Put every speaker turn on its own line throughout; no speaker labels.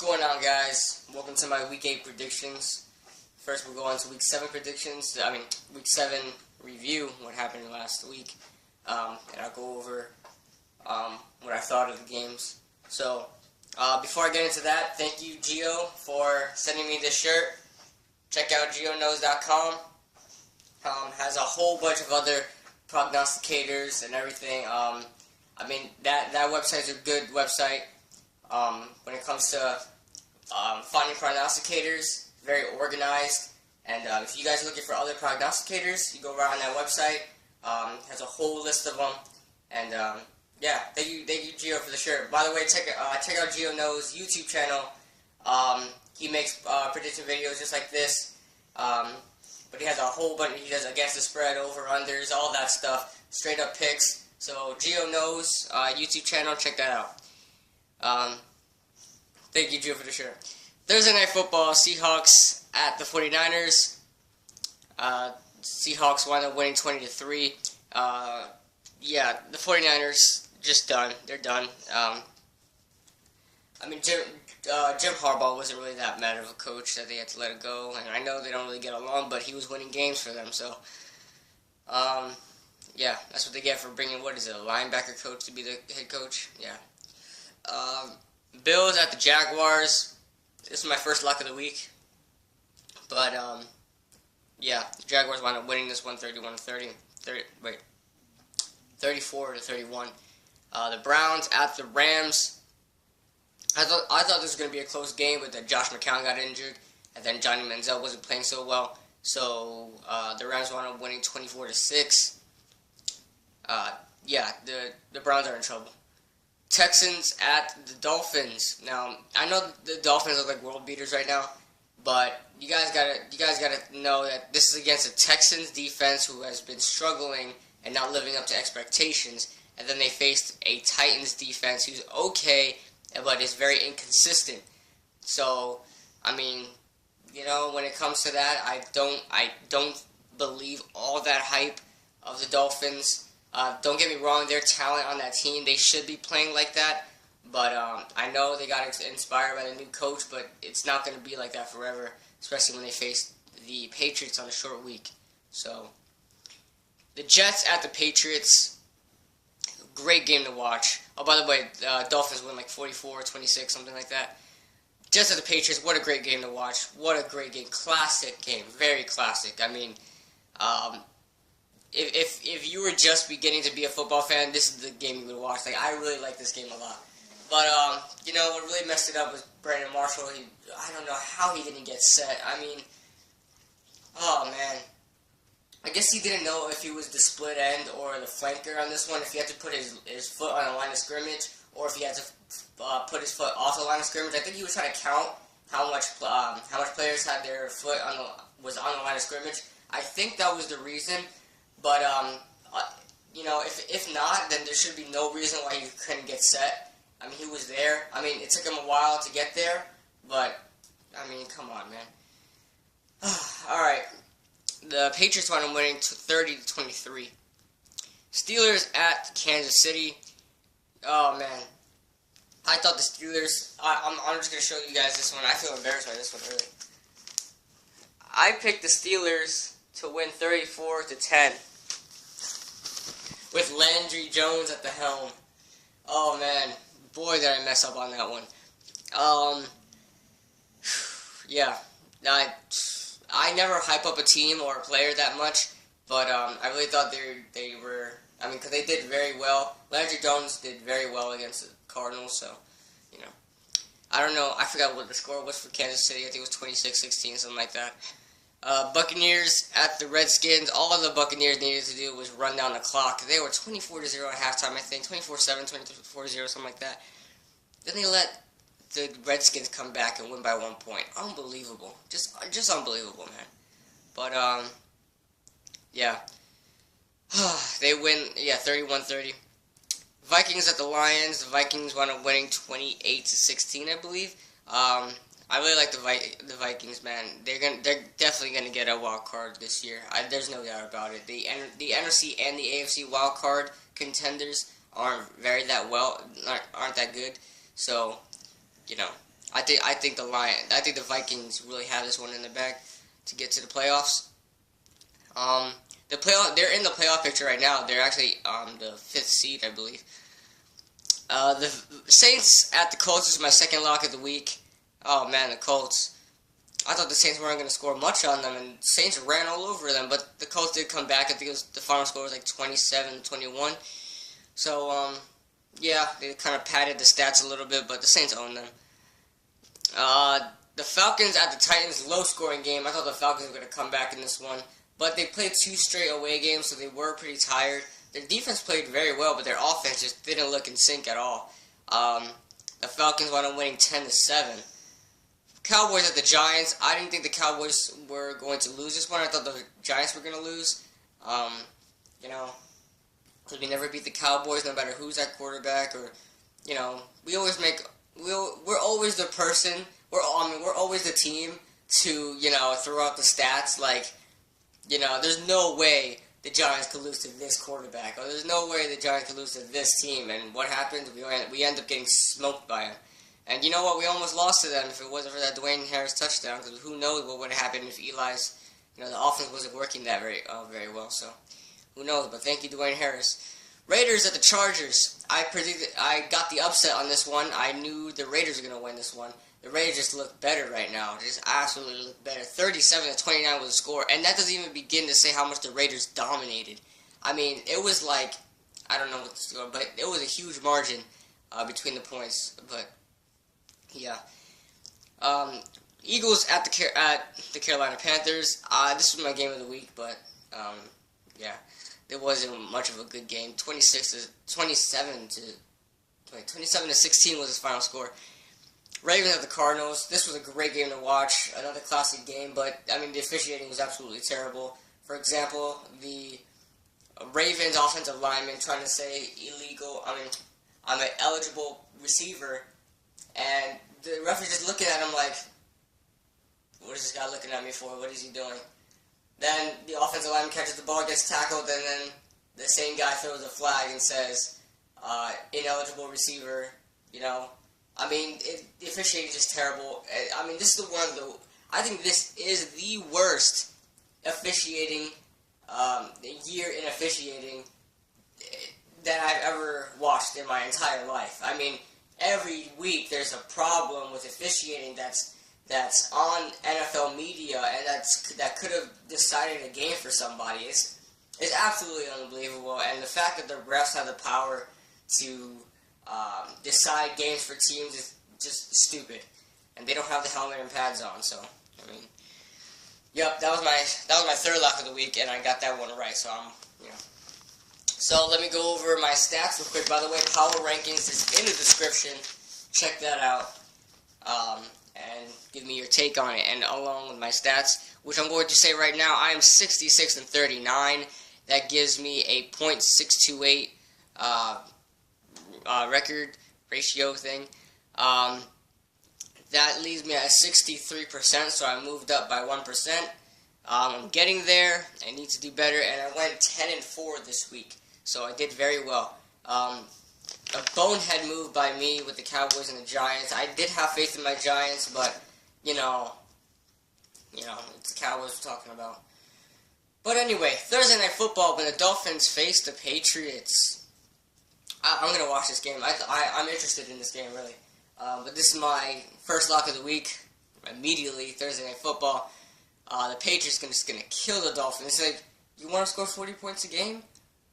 going on, guys? Welcome to my Week 8 predictions. First, we'll go on to Week 7 predictions. Week 7 review, what happened last week. And I'll go over what I thought of the games. So, before I get into that, thank you, Gio, for sending me this shirt. Check out Gioknows.com. Has a whole bunch of other prognosticators and everything. That website's a good website. When it comes to finding prognosticators, very organized. And if you guys are looking for other prognosticators, you go right on that website. Has a whole list of them. And yeah, thank you, Gio, for the shirt. By the way, check out Gioknows' YouTube channel. He makes prediction videos just like this. But he has a whole bunch. He does against the spread, over unders, all that stuff, straight up picks. So Gioknows' YouTube channel, check that out. Thank you, Gio, for the shirt. Thursday Night Football, Seahawks at the 49ers. Seahawks wind up winning 20-3. Yeah, the 49ers just done. They're done. Jim Harbaugh wasn't really that mad of a coach that they had to let it go. And I know they don't really get along, but he was winning games for them. So, yeah, that's what they get for bringing, a linebacker coach to be the head coach? Yeah. Bills at the Jaguars. This is my first lock of the week. But, yeah, the Jaguars wound up winning this one 31-30. 34-31. The Browns at the Rams. I thought this was going to be a close game, but then Josh McCown got injured, and then Johnny Manziel wasn't playing so well. So the Rams wound up winning 24-6. Yeah, the Browns are in trouble. Texans at the Dolphins. Now, I know the Dolphins are like world beaters right now, but you guys gotta know that this is against a Texans defense who has been struggling and not living up to expectations. And then they faced a Titans defense who's okay, but is very inconsistent. So, when it comes to that, I don't believe all that hype of the Dolphins. Don't get me wrong, their talent on that team, they should be playing like that. But I know they got inspired by the new coach, but it's not going to be like that forever, especially when they face the Patriots on a short week. So, the Jets at the Patriots, great game to watch. Oh, by the way, Dolphins win like 44-26, something like that. Jets at the Patriots, what a great game to watch. What a great game. Classic game. Very classic. If you were just beginning to be a football fan, this is the game you would watch. I really like this game a lot. But, what really messed it up was Brandon Marshall. I don't know how he didn't get set. Oh, man. I guess he didn't know if he was the split end or the flanker on this one, if he had to put his foot on a line of scrimmage, or if he had to put his foot off the line of scrimmage. I think he was trying to count how much players had their foot was on the line of scrimmage. I think that was the reason. But, if not, then there should be no reason why he couldn't get set. He was there. It took him a while to get there, but, come on, man. Alright, the Patriots wound up winning 30-23. Steelers at Kansas City. Oh, man. I thought the Steelers, I'm just going to show you guys this one. I feel embarrassed by this one, really. I picked the Steelers to win 34-10. With Landry Jones at the helm. Oh, man. Boy, did I mess up on that one. Yeah. I never hype up a team or a player that much, but I really thought they were, because they did very well. Landry Jones did very well against the Cardinals, so, I don't know. I forgot what the score was for Kansas City. I think it was 26-16, something like that. Buccaneers at the Redskins. All the Buccaneers needed to do was run down the clock. They were 24-0 at halftime, I think. 24-7, 24-0, something like that. Then they let the Redskins come back and win by 1 point. Unbelievable. Just unbelievable, man. But, yeah. They win, 31-30. Vikings at the Lions. The Vikings wound up winning 28-16, I believe. I really like the Vikings, man. They're definitely gonna get a wild card this year. There's no doubt about it. The NFC and the AFC wild card contenders aren't that good. So, I think the Vikings really have this one in the bag to get to the playoffs. They're in the playoff picture right now. They're actually the 5th seed, I believe. The Saints at the Colts is my second lock of the week. Oh man, the Colts. I thought the Saints weren't going to score much on them, and Saints ran all over them. But the Colts did come back. I think the final score was like 27-21. So yeah, they kind of padded the stats a little bit, but the Saints own them. The Falcons at the Titans, low-scoring game. I thought the Falcons were going to come back in this one, but they played 2 straight away games, so they were pretty tired. Their defense played very well, but their offense just didn't look in sync at all. The Falcons wound up winning 10-7. Cowboys at the Giants. I didn't think the Cowboys were going to lose this one. I thought the Giants were going to lose. Because we never beat the Cowboys, no matter who's at quarterback, or we always we're always the person. We're always the team to throw out the stats like there's no way the Giants could lose to this quarterback, or there's no way the Giants could lose to this team. And what happens? We end up getting smoked by them. And you know what? We almost lost to them if it wasn't for that Dwayne Harris touchdown. Because who knows what would have happened if Eli's, the offense wasn't working that very well. So who knows? But thank you, Dwayne Harris. Raiders at the Chargers. I got the upset on this one. I knew the Raiders were going to win this one. The Raiders just look better right now. Just absolutely look better. 37-29 was the score, and that doesn't even begin to say how much the Raiders dominated. I mean, it was like, I don't know what the score, but it was a huge margin between the points. But yeah, Eagles at the Carolina Panthers. This was my game of the week, but yeah, it wasn't much of a good game. 27 to 16 was his final score. Ravens at the Cardinals. This was a great game to watch. Another classic game, but I mean the officiating was absolutely terrible. For example, the Ravens offensive lineman trying to say illegal. I'm an eligible receiver, and the referee just looking at him like, what is this guy looking at me for? What is he doing? Then the offensive lineman catches the ball, gets tackled, and then the same guy throws a flag and says, ineligible receiver, I mean, the officiating is just terrible. I mean, this is I think this is the worst officiating, year in officiating that I've ever watched in my entire life. I mean, every week there's a problem with officiating that's on NFL media, and that could have decided a game for somebody. It's absolutely unbelievable, and the fact that the refs have the power to decide games for teams is just stupid, and they don't have the helmet and pads on. So I mean, yep, that was my third lock of the week, and I got that one right. So So let me go over my stats real quick. By the way, Power Rankings is in the description. Check that out, and give me your take on it, and along with my stats, which I'm going to say right now, I am 66-39. That gives me a .628 record ratio thing. That leaves me at 63%, so I moved up by 1%. I'm getting there. I need to do better, and I went 10-4 this week, so I did very well. A bonehead move by me with the Cowboys and the Giants. I did have faith in my Giants, but it's the Cowboys we're talking about. But anyway, Thursday Night Football, when the Dolphins face the Patriots. I'm going to watch this game. I'm interested in this game, really. But this is my first lock of the week. Immediately, Thursday Night Football. The Patriots are just going to kill the Dolphins. It's like, you want to score 40 points a game?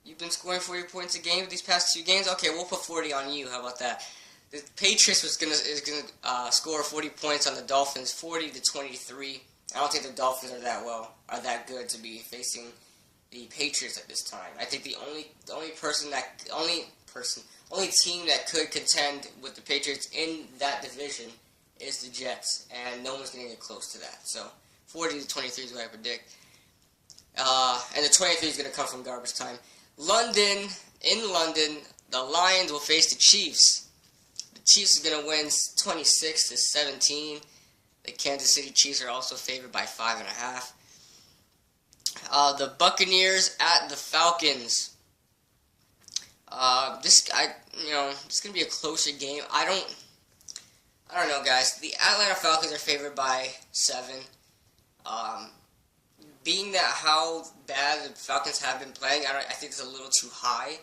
You've been scoring 40 points a game these past 2 games? Okay, we'll put 40 on you. How about that? The Patriots is going to score 40 points on the Dolphins, 40-23. I don't think the Dolphins are that good to be facing the Patriots at this time. I think the only team that could contend with the Patriots in that division is the Jets, and no one's going to get close to that. So 40-23 is what I predict. And the 23 is going to come from garbage time. In London, the Lions will face the Chiefs. The Chiefs are going to win 26-17. The Kansas City Chiefs are also favored by 5.5. The Buccaneers at the Falcons. This is going to be a closer game. I don't don't know, guys. The Atlanta Falcons are favored by 7. Being that how bad the Falcons have been playing, I think it's a little too high.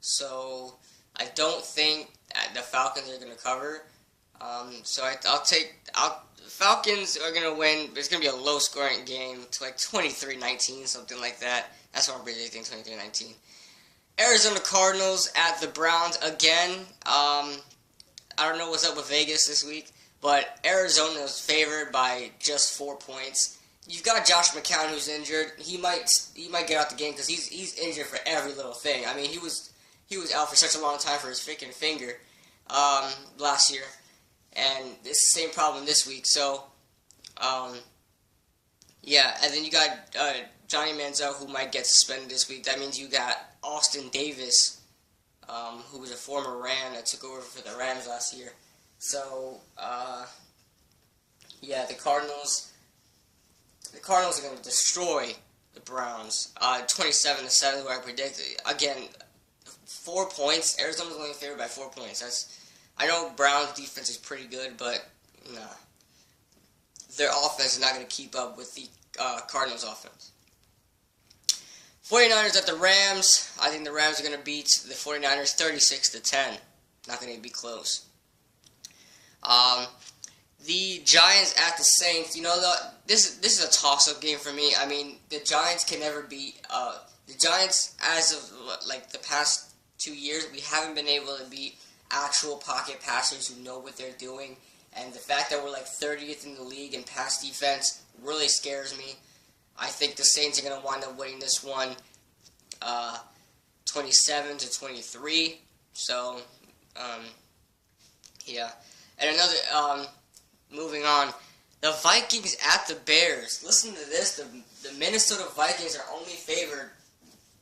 So I don't think the Falcons are going to cover. Falcons are going to win. It's going to be a low-scoring game to like 23-19, something like that. That's what I'm predicting, 23-19. Arizona Cardinals at the Browns again. I don't know what's up with Vegas this week, but Arizona is favored by just 4 points. You've got Josh McCown who's injured. He might get out the game because he's injured for every little thing. I mean, he was out for such a long time for his freaking finger last year, and it's the same problem this week. So, yeah, and then you got Johnny Manziel who might get suspended this week. That means you got Austin Davis, who was a former Ram that took over for the Rams last year. So, yeah, the Cardinals are going to destroy the Browns. 27-7 where I predicted. Again, 4 points. Arizona's only favored by 4 points. I know Browns' defense is pretty good, but nah. Their offense is not going to keep up with the Cardinals' offense. 49ers at the Rams. I think the Rams are going to beat the 49ers 36-10. Not going to be close. The Giants at the Saints. You know, this is a toss-up game for me. I mean, the Giants can never beat the Giants. As of like the past 2 years, we haven't been able to beat actual pocket passers who know what they're doing. And the fact that we're like 30th in the league in pass defense really scares me. I think the Saints are going to wind up winning this one 27-23. So, yeah. And another, moving on, the Vikings at the Bears. Listen to this. The Minnesota Vikings are only favored,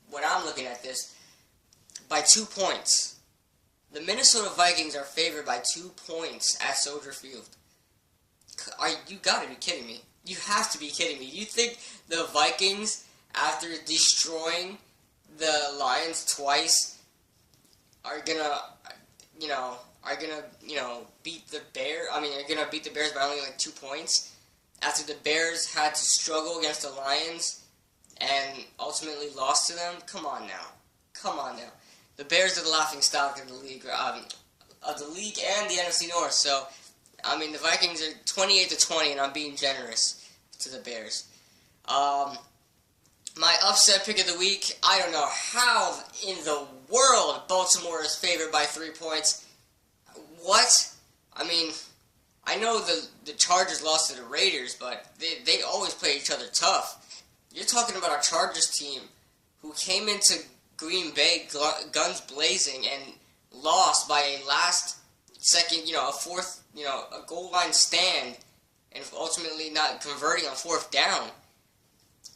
when I'm looking at this, by 2 points. The Minnesota Vikings are favored by 2 points at Soldier Field. You gotta be kidding me. You have to be kidding me. You think the Vikings, after destroying the Lions twice, are gonna beat the Bears? I mean, are gonna beat the Bears by only like 2 points? After the Bears had to struggle against the Lions and ultimately lost to them? Come on now. Come on now. The Bears are the laughing stock of the league and the NFC North. So, I mean, the Vikings are 28-20, and I'm being generous to the Bears. My upset pick of the week, I don't know how in the world Baltimore is favored by 3 points. What? I mean, I know the Chargers lost to the Raiders, but they always play each other tough. You're talking about a Chargers team who came into Green Bay guns blazing and lost by a last second, a goal line stand, and ultimately not converting on 4th down.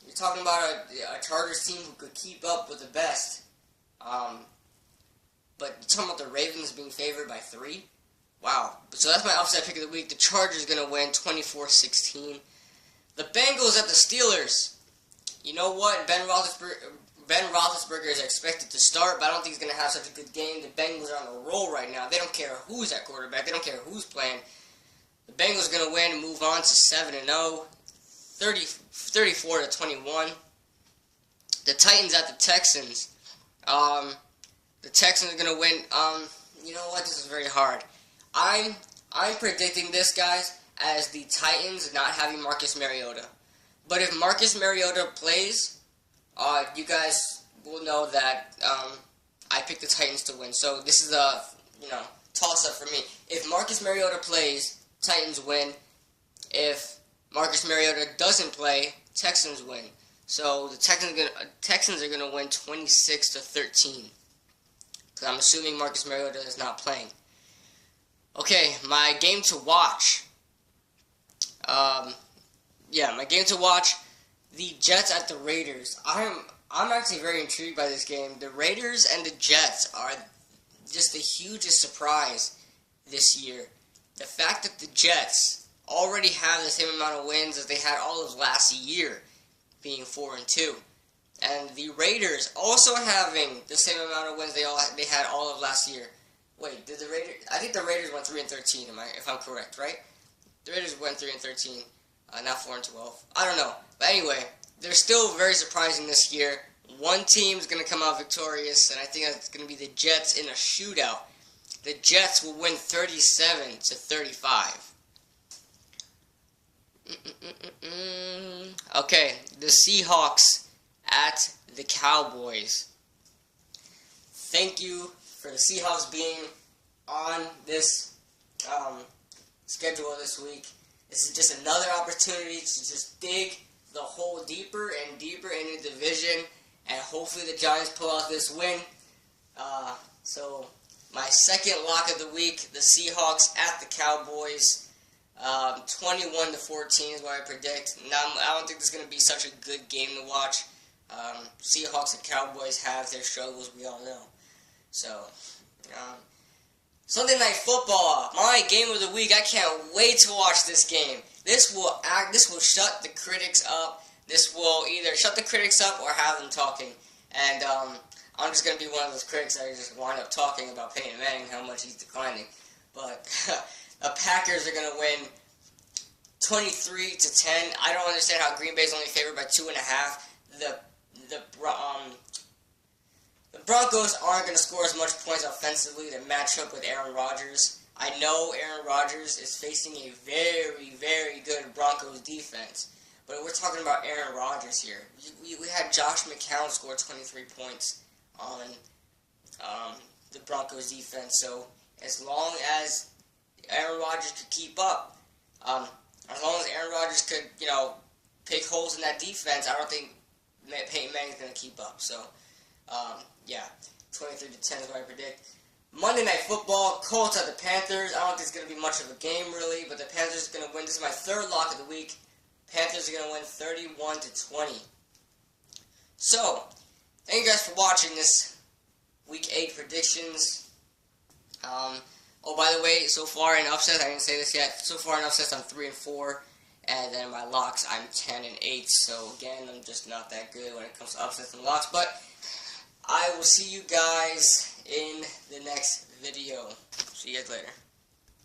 You're talking about a Chargers team who could keep up with the best. But you're talking about the Ravens being favored by 3? Wow. So that's my upset pick of the week. The Chargers are going to win 24-16. The Bengals at the Steelers. You know what? Ben Roethlisberger is expected to start, but I don't think he's going to have such a good game. The Bengals are on a roll right now. They don't care who's at quarterback. They don't care who's playing. The Bengals are going to win and move on to 7-0, 34-21. The Titans at the Texans. The Texans are going to win. You know what? This is very hard. I'm predicting this, guys, as the Titans not having Marcus Mariota. But if Marcus Mariota plays, you guys will know that I picked the Titans to win. So this is a toss-up for me. If Marcus Mariota plays, Titans win. If Marcus Mariota doesn't play, Texans win. So the Texans are gonna win 26-13. Because I'm assuming Marcus Mariota is not playing. Okay, my game to watch. My game to watch. The Jets at the Raiders. I'm actually very intrigued by this game. The Raiders and the Jets are just the hugest surprise this year. The fact that the Jets already have the same amount of wins as they had all of last year, being 4-2, and the Raiders also having the same amount of wins they had all of last year. Wait, did the Raiders? I think the Raiders went 3-13. If I'm correct, right? The Raiders went 3-13, not 4-12. I don't know, but anyway, they're still very surprising this year. One team is going to come out victorious, and I think that's going to be the Jets in a shootout. The Jets will win 37-35. Okay, the Seahawks at the Cowboys. Thank you for the Seahawks being on this schedule this week. This is just another opportunity to just dig the hole deeper and deeper into the division, and hopefully the Giants pull out this win. So my second lock of the week, the Seahawks at the Cowboys. 21-14 is what I predict. Now, I don't think this is going to be such a good game to watch. Seahawks and Cowboys have their struggles, we all know. So, Sunday Night Football, my game of the week. I can't wait to watch this game. This will shut the critics up. This will either shut the critics up or have them talking. And I'm just going to be one of those critics that just wind up talking about Peyton Manning and how much he's declining. But the Packers are going to win 23-10. I don't understand how Green Bay is only favored by 2.5. The Broncos aren't going to score as much points offensively to match up with Aaron Rodgers. I know Aaron Rodgers is facing a very, very good Broncos defense, but we're talking about Aaron Rodgers here. We had Josh McCown score 23 points on the Broncos defense, so as long as Aaron Rodgers could keep up, as long as Aaron Rodgers could, pick holes in that defense, I don't think Peyton Manning's going to keep up. So, yeah, 23-10 is what I predict. Monday Night Football, Colts at the Panthers. I don't think it's going to be much of a game, really, but the Panthers are going to win. This is my third lock of the week. Panthers are going to win 31-20. So, thank you guys for watching this Week 8 predictions. Oh, by the way, so far in upsets, I didn't say this yet. So far in upsets, I'm 3-4, and then my locks, I'm 10-8. So again, I'm just not that good when it comes to upsets and locks. But I will see you guys in the next video. See you guys later.